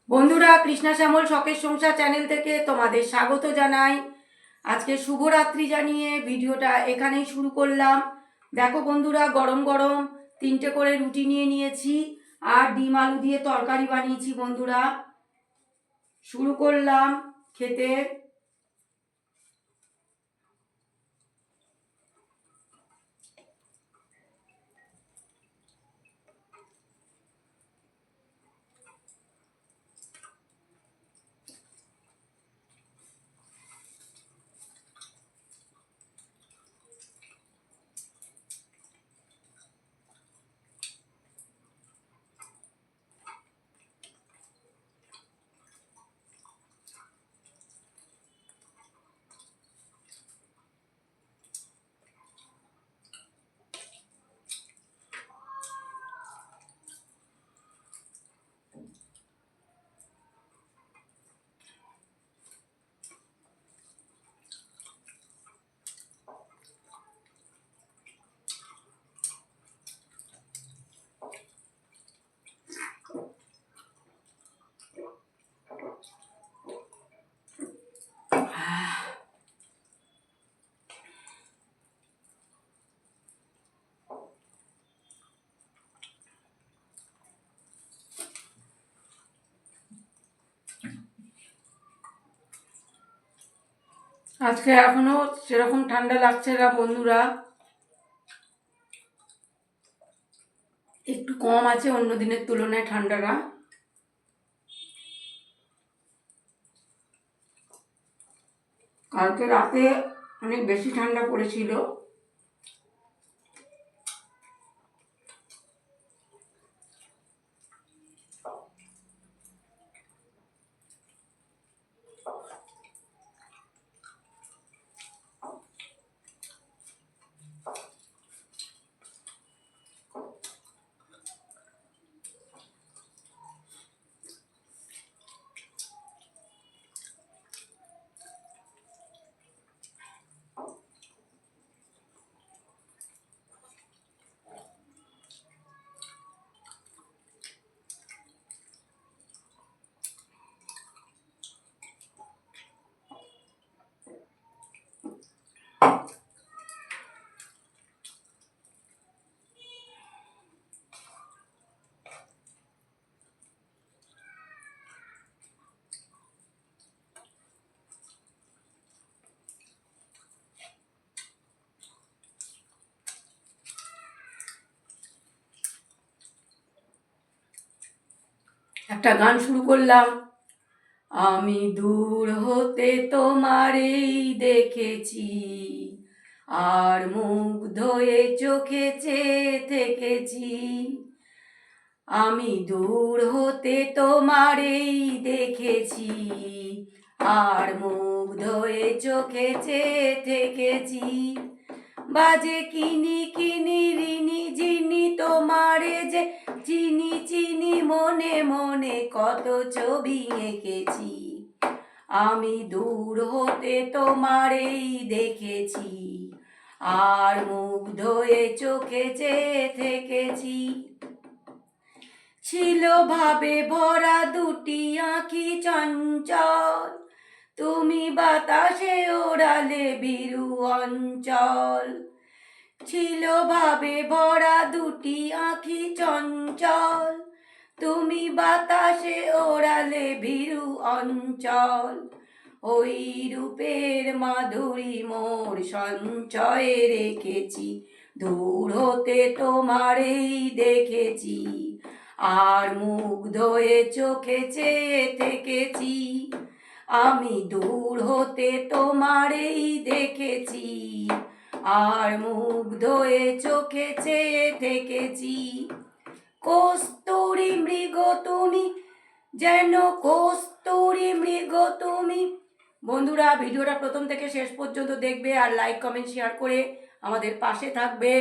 বন্ধুরা, কৃষ্ণা শ্যামল শখের সংসার চ্যানেল থেকে তোমাদের স্বাগত জানাই। আজকে শুভরাত্রি জানিয়ে ভিডিওটা এখানেই শুরু করলাম। দেখো বন্ধুরা, গরম গরম 3টে করে রুটি নিয়ে নিয়েছি আর ডিম আলু দিয়ে তরকারি বানিয়েছি। বন্ধুরা, শুরু করলাম খেতে। আজকে এখনো সেরকম ঠান্ডা লাগছে না বন্ধুরা, একটু কম আছে অন্য দিনের তুলনায় ঠান্ডাটা। কালকে রাতে অনেক বেশি ঠান্ডা পড়েছিল। একটা গান শুরু করলাম। আমি দূর হতে তোমারেই দেখেছি, আর মুগ্ধ হয়ে চোখে চেয়ে থেকেছি। আমি দূর হতে তোমারেই দেখেছি, আর মুগ্ধ হয়ে চোখে চেয়ে থেকেছি। বাজে কিনি কিনি রিনি যিনি তোমারে যে চিনি চিনি মনে মনে কত ছবি এঁকেছি। আমি দূর হতে তোমারেই দেখেছি, আর মুগ্ধ হয়ে চোখে চেয়ে থেকেছি। ছিল ভাবে ভরা দুটি আঁখি চঞ্চল, তুমি বাতাসে ওড়ালে বিরু অঞ্চল। ছিল ভাবে ভরা দুটি আঁখি চঞ্চল, তুমি বাতাসে ওড়ালে ভীরু অঞ্চল। ওই রূপের মাধুরী মোর সঞ্চয়ে রেখেছি, দূর হতে তোমারেই দেখেছি, আর মুগ্ধ হয়ে চোখে চেয়ে থেকেছি। আমি দূর হতে তোমারেই দেখেছি, আর মুগ্ধ হয়ে চোখে চেয়ে থেকেছি। কস্তুরী মৃগ তুমি, যেন কস্তুরী মৃগ তুমি। বন্ধুরা, ভিডিওটা প্রথম থেকে শেষ পর্যন্ত দেখবে আর লাইক কমেন্ট শেয়ার করে আমাদের পাশে থাকবে।